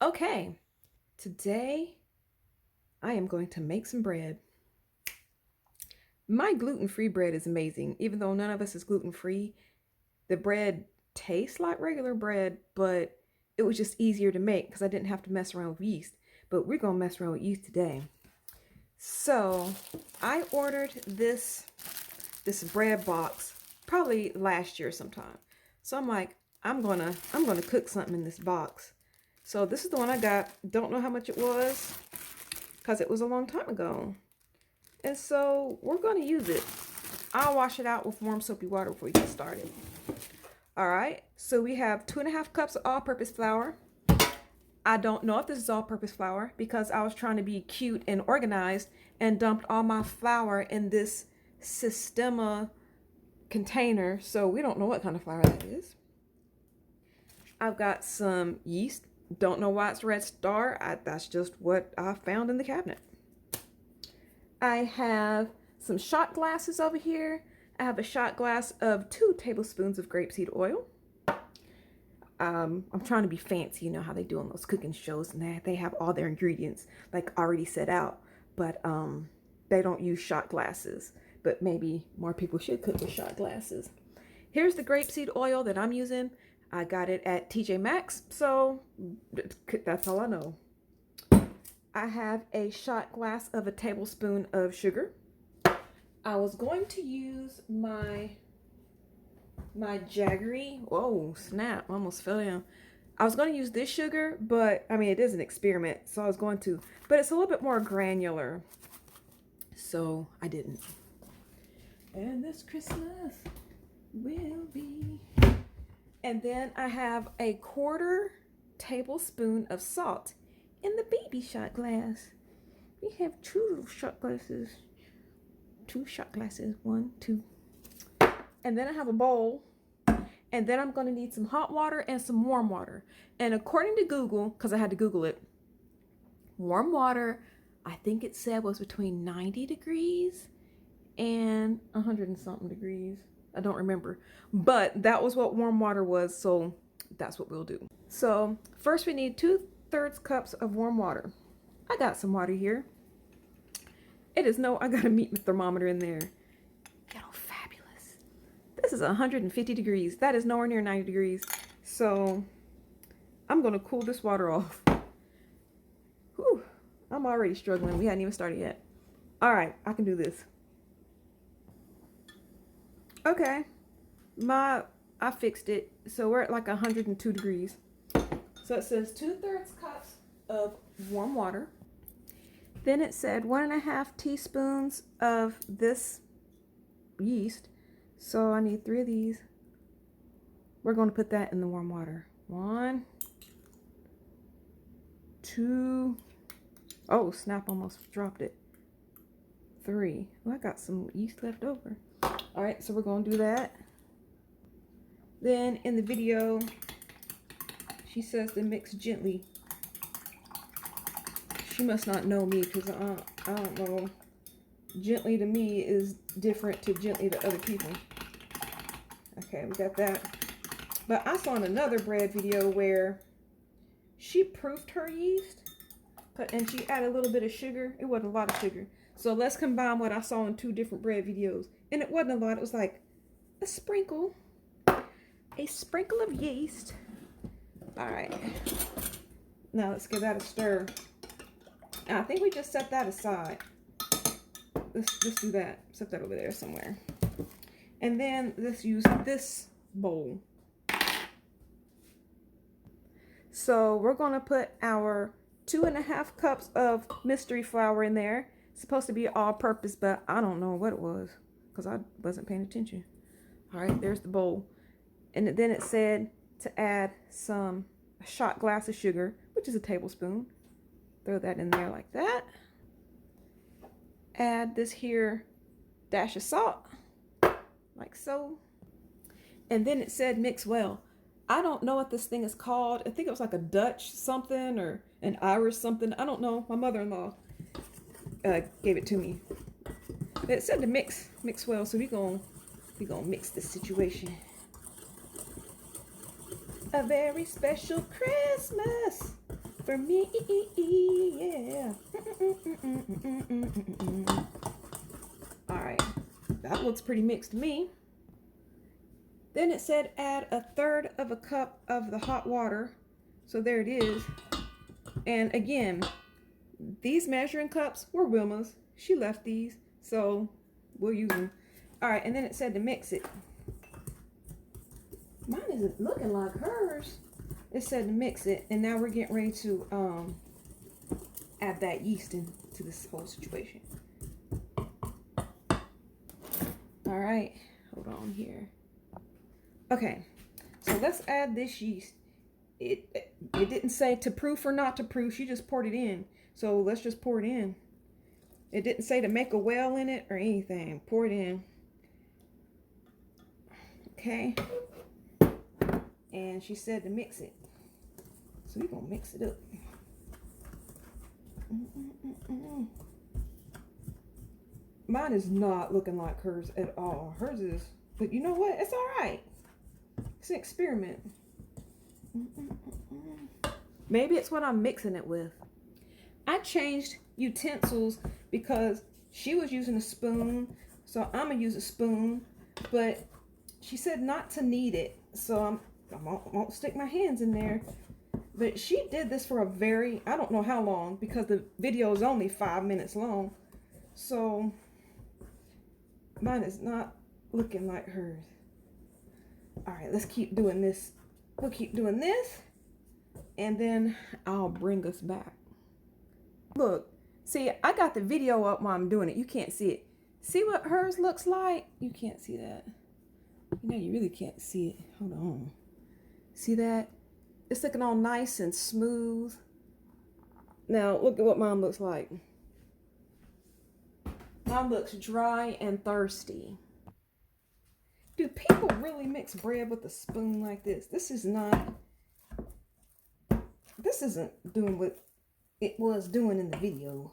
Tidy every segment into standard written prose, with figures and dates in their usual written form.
Okay, today I am going to make some bread. My gluten-free bread is amazing. Even though none of us is gluten-free, the bread tastes like regular bread, but it was just easier to make because I didn't have to mess around with yeast. But we're going to mess around with yeast today. So I ordered this bread box probably last year sometime. So I'm like, I'm gonna cook something in this box. So this is the one I got. Don't know how much it was because it was a long time ago. And so we're going to use it. I'll wash it out with warm soapy water before we get started. All right, so we have 2.5 cups of all-purpose flour. I don't know if this is all-purpose flour because I was trying to be cute and organized and dumped all my flour in this Sistema container. So we don't know what kind of flour that is. I've got some yeast. Don't know why it's Red Star. That's just what I found in the cabinet. I have some shot glasses over here. I have a shot glass of 2 tablespoons of grapeseed oil. I'm trying to be fancy, you know how they do on those cooking shows, and they have all their ingredients like already set out, but they don't use shot glasses. But maybe more people should cook with shot glasses. Here's the grapeseed oil that I'm using. I got it at TJ Maxx, so that's all I know. I have a shot glass of a tablespoon of sugar. I was going to use my Jaggery. Whoa, snap, almost fell down. I was going to use this sugar, but I mean, it is an experiment, so I was going to, but it's a little bit more granular, so I didn't. And this Christmas will be. And then I have a 1/4 tablespoon of salt in the baby shot glass. We have 2 little shot glasses. 2 shot glasses, 1, 2. And then I have a bowl. And then I'm going to need some hot water and some warm water. And according to Google, because I had to Google it, warm water, I think it said was between 90 degrees and 100 and something degrees. I don't remember. But that was what warm water was, so that's what we'll do. So first we need 2/3 cups of warm water. I got some water here. I gotta meet my thermometer in there. Ghetto fabulous. This is 150 degrees. That is nowhere near 90 degrees. So I'm gonna cool this water off. Whew, I'm already struggling. We hadn't even started yet. All right, I can do this. Okay, I fixed it. So we're at like 102 degrees. So it says 2/3 cups of warm water. Then it said 1.5 teaspoons of this yeast. So I need 3 of these. We're going to put that in the warm water. 1, 2. Oh, snap, almost dropped it. 3. Well, I got some yeast left over. All right, so we're going to do that. Then in the video, she says to mix gently. She must not know me because I don't know. Gently to me is different to gently to other people. Okay, we got that. But I saw in another bread video where she proofed her yeast and she added a little bit of sugar. It wasn't a lot of sugar. So let's combine what I saw in 2 different bread videos. And it wasn't a lot. It was like a sprinkle. A sprinkle of yeast. All right. Now let's give that a stir. I think we just set that aside. Let's do that. Set that over there somewhere. And then let's use this bowl. So we're going to put our 2.5 cups of mystery flour in there. It's supposed to be all-purpose, but I don't know what it was because I wasn't paying attention. All right, there's the bowl. And then it said to add a shot glass of sugar, which is a tablespoon. Throw that in there like that. Add this here dash of salt, like so. And then it said mix well. I don't know what this thing is called. I think it was like a Dutch something or an Irish something. I don't know. My mother-in-law gave it to me. But it said to mix well, so we gonna mix this situation. A very special Christmas for me. Yeah. All right, that looks pretty mixed to me. Then it said add 1/3 of a cup of the hot water. So there it is. And again, these measuring cups were Wilma's. She left these, so we'll use them. All right, and then it said to mix it. Mine isn't looking like hers. It said to mix it, and now we're getting ready to add that yeast into this whole situation. All right, hold on here. Okay, so let's add this yeast. It didn't say to proof or not to proof. She just poured it in. So let's just pour it in. It didn't say to make a well in it or anything. Pour it in. Okay. And she said to mix it. So we're going to mix it up. Mine is not looking like hers at all. Hers is, but you know what? It's all right. It's an experiment. Maybe it's what I'm mixing it with. I changed utensils because she was using a spoon, so I'm gonna use a spoon, but she said not to knead it, so I won't stick my hands in there. But she did this for I don't know how long, because the video is only 5 minutes long, so mine is not looking like hers. All right, let's keep doing this. We'll keep doing this, and then I'll bring us back. Look, see, I got the video up while I'm doing it. You can't see it. See what hers looks like? You can't see that. You know, you really can't see it. Hold on. See that? It's looking all nice and smooth. Now, look at what mine looks like. Mine looks dry and thirsty. Do people really mix bread with a spoon like this? This isn't doing what it was doing in the video.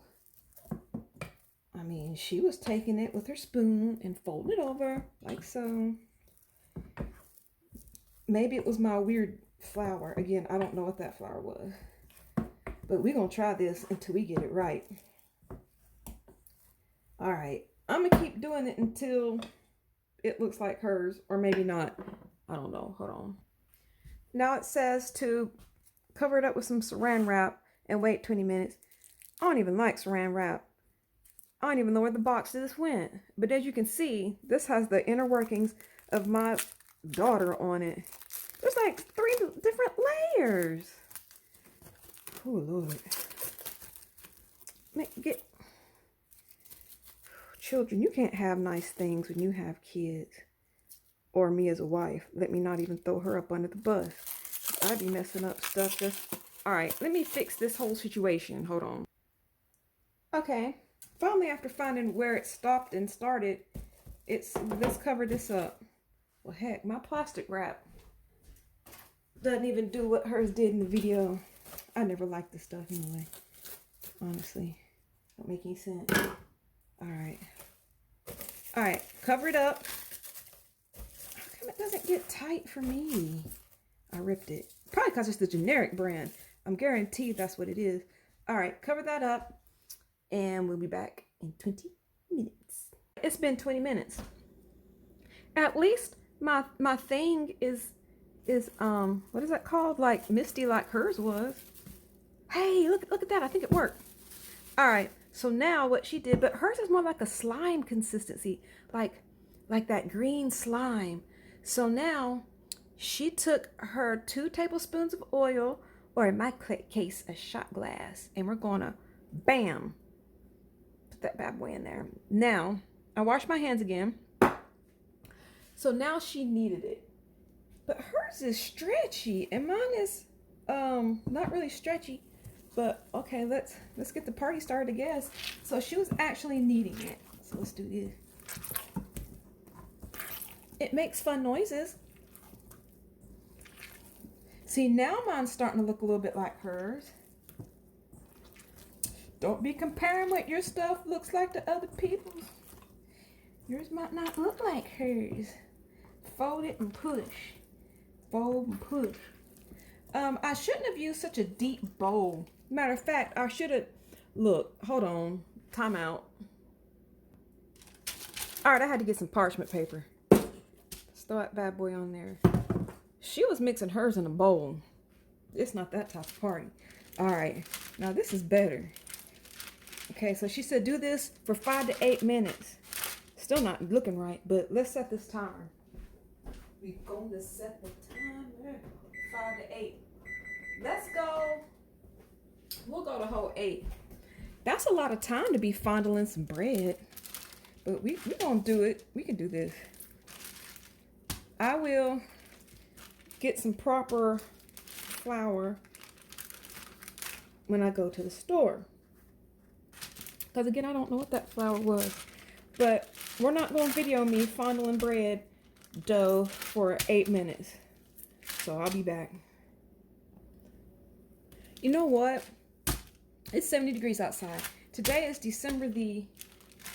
I mean, she was taking it with her spoon and folding it over like so. Maybe it was my weird flour. Again, I don't know what that flour was. But we're going to try this until we get it right. All right. I'm going to keep doing it until it looks like hers, or maybe not. I don't know. Hold on. Now it says to cover it up with some saran wrap and wait 20 minutes. I don't even like saran wrap. I don't even know where the box of this went. But as you can see, this has the inner workings of my daughter on it. There's like 3 different layers. Oh, Lord. Children, you can't have nice things when you have kids. Or me as a wife. Let me not even throw her up under the bus. I'd be messing up stuff just... Alright, let me fix this whole situation. Hold on. Okay. Finally, after finding where it stopped and started, let's cover this up. Well, heck, my plastic wrap doesn't even do what hers did in the video. I never liked this stuff anyway. Honestly. Don't make any sense. Alright. Alright, cover it up. How come it doesn't get tight for me? I ripped it. Probably because it's the generic brand. I'm guaranteed that's what it is. Alright, cover that up. And we'll be back in 20 minutes. It's been 20 minutes. At least my thing is what is that called? Like misty like hers was. Hey, look at that. I think it worked. Alright, so now what she did, but hers is more like a slime consistency. Like that green slime. So now she took her 2 tablespoons of oil, or in my case, a shot glass, and we're gonna, bam, put that bad boy in there. Now, I washed my hands again. So now she kneaded it. But hers is stretchy, and mine is not really stretchy. But okay, let's get the party started, I guess. So she was actually kneading it. So let's do this. It makes fun noises. See, now mine's starting to look a little bit like hers. Don't be comparing what your stuff looks like to other people's. Yours might not look like hers. Fold it and push. Fold and push. I shouldn't have used such a deep bowl. Matter of fact, I should have, look, hold on, time out. All right, I had to get some parchment paper. Let's throw that bad boy on there. She was mixing hers in a bowl. It's not that type of party. All right, now this is better. Okay, so she said do this for 5 to 8 minutes. Still not looking right, but let's set this timer. We're going to set the timer. 5 to 8. Let's go. We'll go to whole 8. That's a lot of time to be fondling some bread. But we're going to do it. We can do this. I will get some proper flour when I go to the store. Because again, I don't know what that flour was. But we're not going to video me fondling bread dough for 8 minutes. So I'll be back. You know what? It's 70 degrees outside. Today is December the,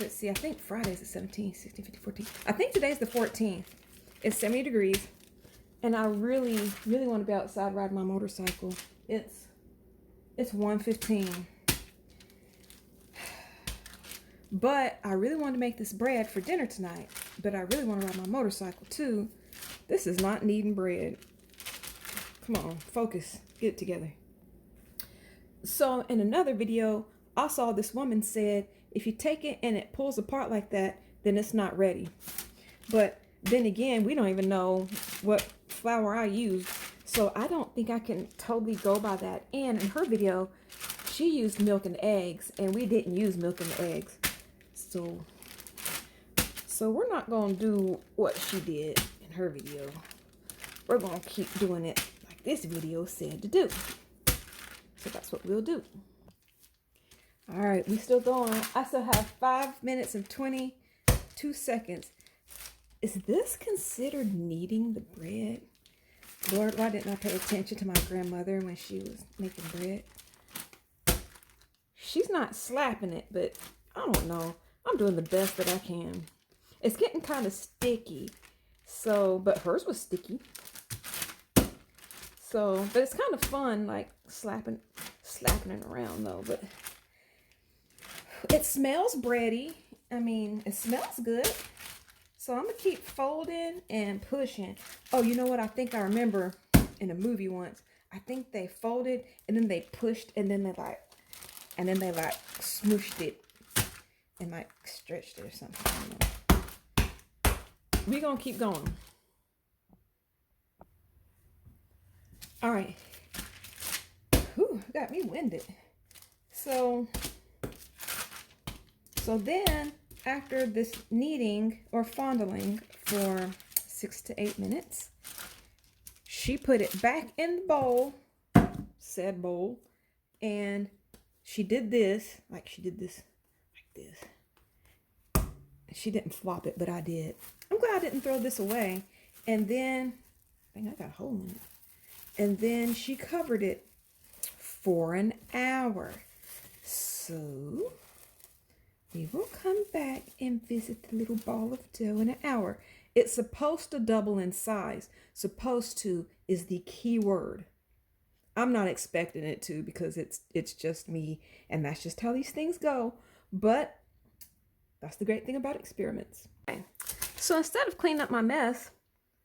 let's see, I think Friday's the 17th, 16, 15, 14. I think today's the 14th. It's 70 degrees. And I really want to be outside riding my motorcycle. It's 1:15. But I really want to make this bread for dinner tonight. But I really want to ride my motorcycle too. This is not kneading bread. Come on, focus. Get it together. So in another video, I saw this woman said, if you take it and it pulls apart like that, then it's not ready. But then again, we don't even know what flour I used. So I don't think I can totally go by that. And in her video, she used milk and eggs, and we didn't use milk and eggs. So we're not going to do what she did in her video. We're going to keep doing it like this video said to do. So that's what we'll do. All right, we still going. I still have 5 minutes and 22 seconds. Is this considered kneading the bread? Lord, why didn't I pay attention to my grandmother when she was making bread? She's not slapping it, but I don't know. I'm doing the best that I can. It's getting kind of sticky. So, but hers was sticky. So, but it's kind of fun, like slapping it around though. But it smells bready. I mean, it smells good. So I'm gonna keep folding and pushing. Oh, you know what? I think I remember in a movie once. I think they folded and then they pushed and then they like smooshed it and like stretched it or something. I don't know. We're gonna keep going. All right. Whew, got me winded. So then after this kneading or fondling for 6 to 8 minutes, she put it back in the bowl, said bowl, and she did this, like this. She didn't flop it, but I did. I'm glad I didn't throw this away. And then, I think I got a hole in it. And then she covered it for an hour. So we will come back and visit the little ball of dough in an hour. It's supposed to double in size. Supposed to is the key word. I'm not expecting it to because it's just me and that's just how these things go. But that's the great thing about experiments. Okay. So instead of cleaning up my mess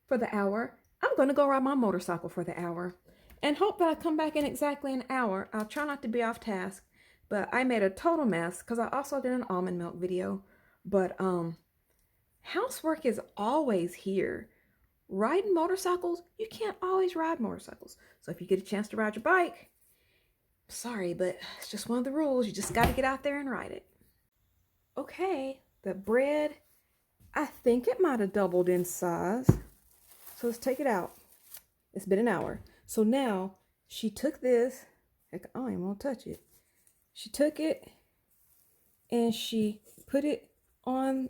for the hour, I'm going to go ride my motorcycle for the hour and hope that I come back in exactly an hour. I'll try not to be off task, but I made a total mess because I also did an almond milk video. But housework is always here. Riding motorcycles, you can't always ride motorcycles. So if you get a chance to ride your bike, sorry, but it's just one of the rules. You just got to get out there and ride it. Okay, the bread, I think it might have doubled in size. So let's take it out. It's been an hour. So now she took this. Heck, I don't even want to touch it. She took it and she put it on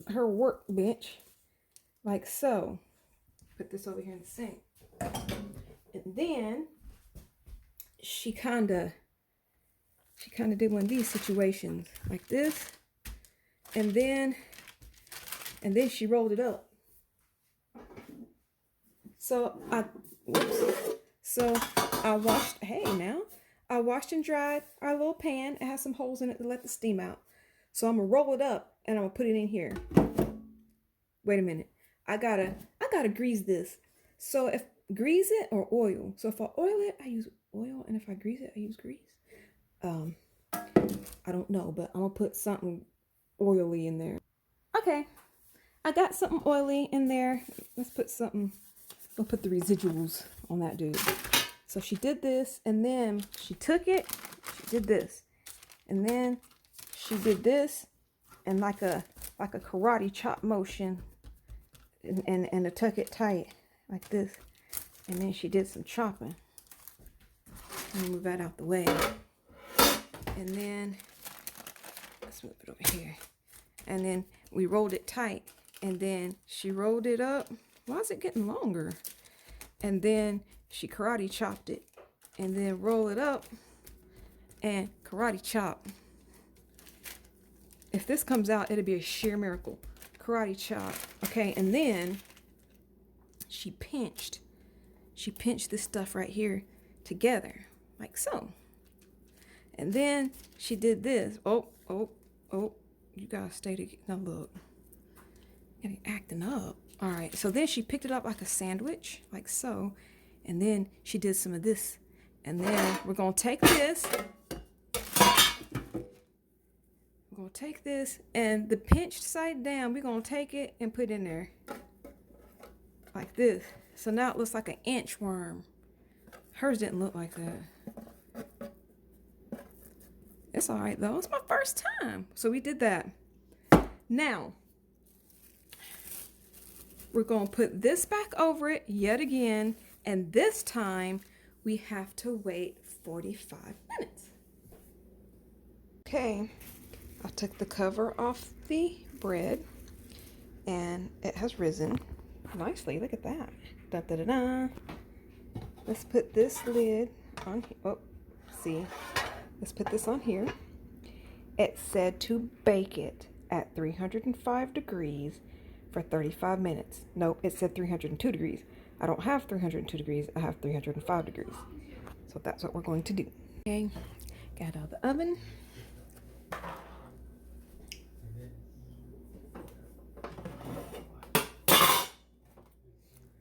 her workbench like so. Put this over here in the sink. And then she kind of did one of these situations like this. And then she rolled it up. So So I washed, hey now, I washed and dried our little pan. It has some holes in it to let the steam out. So I'm gonna roll it up and I'm gonna put it in here. Wait a minute. I gotta grease this. So if grease it or oil. So if I oil it, I use oil, and if I grease it, I use grease. I don't know, but I'm gonna put something oily in there. Okay, I got something oily in there. Let's put something. We'll put the residuals on that dude. So she did this, and then she took it. She did this, and then she did this, and like a karate chop motion, and to tuck it tight like this, and then she did some chopping. Let me move that out the way, and then let's move it over here, and then we rolled it tight, and then she rolled it up. Why is it getting longer? And then she karate chopped it, and then roll it up and karate chop. If this comes out, it'll be a sheer miracle. Karate chop. Okay, and then she pinched this stuff right here together, like so. And then she did this. Oh, you gotta stay together. Now look, you're acting up. All right, so then she picked it up like a sandwich, like so. And then she did some of this. And then we're gonna take this. We're gonna take this, and the pinched side down, we're gonna take it and put in there. Like this. So now it looks like an inchworm. Hers didn't look like that. It's all right though. It's my first time. So we did that. Now, we're going to put this back over it yet again. And this time, we have to wait 45 minutes. Okay, I took the cover off the bread. And it has risen nicely. Look at that. Da, da, da, da. Let's put this lid on. Oh, see. Let's put this on here. It said to bake it at 305 degrees for 35 minutes. Nope, it said 302 degrees. I don't have 302 degrees. I have 305 degrees. So that's what we're going to do. Okay, got out of the oven.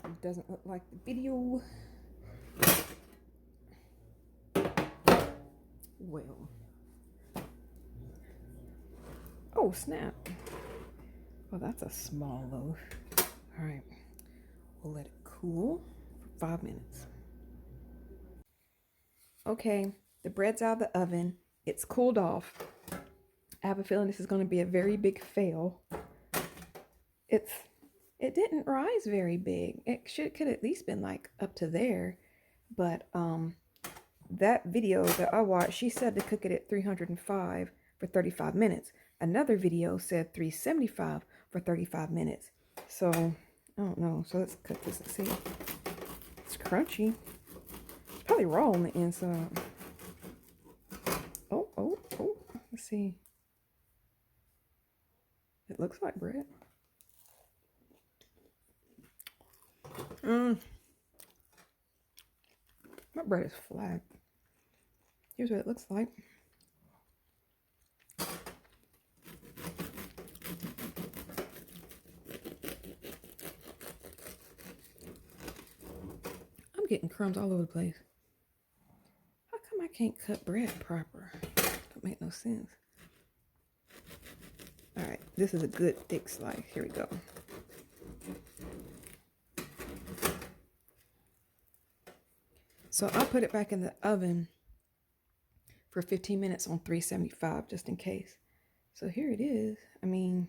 It doesn't look like the video. Well. Oh, snap. Well, that's a small loaf. All right. We'll let it cool for 5 minutes. Okay, the bread's out of the oven. It's cooled off. I have a feeling this is going to be a very big fail. It didn't rise very big. It could at least been like up to there. But that video that I watched, she said to cook it at 305 for 35 minutes. Another video said 375 for 35 minutes. So, I don't know. So let's cut this and see. It's crunchy. It's probably raw on the inside. Oh. Let's see. It looks like bread. My bread is flat. Here's what it looks like. I'm getting crumbs all over the place. How come I can't cut bread proper? Don't make no sense. All right, this is a good thick slice. Here we go. So I put it back in the oven for 15 minutes on 375 just in case. So here it is. I mean,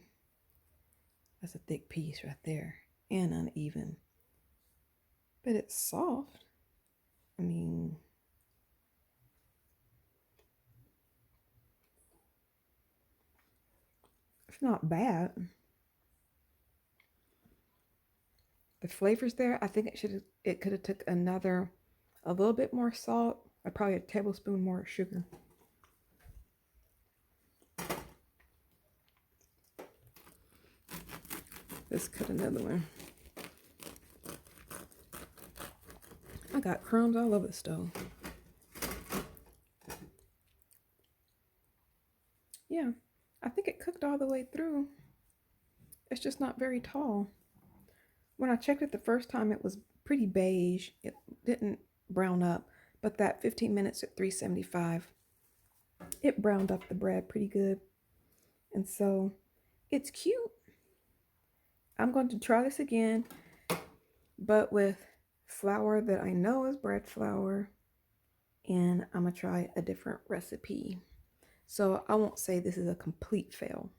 that's a thick piece right there and uneven. But it's soft. I mean, it's not bad. The flavor's there. I think it could have took a little bit more salt, or probably a tablespoon more sugar. Let's cut another one. I got crumbs all over the stove. Yeah, I think it cooked all the way through. It's just not very tall. When I checked it the first time, it was pretty beige. It didn't brown up, but that 15 minutes at 375, it browned up the bread pretty good. And so it's cute. I'm going to try this again, but with flour that I know is bread flour, and I'm going to try a different recipe. So I won't say this is a complete fail.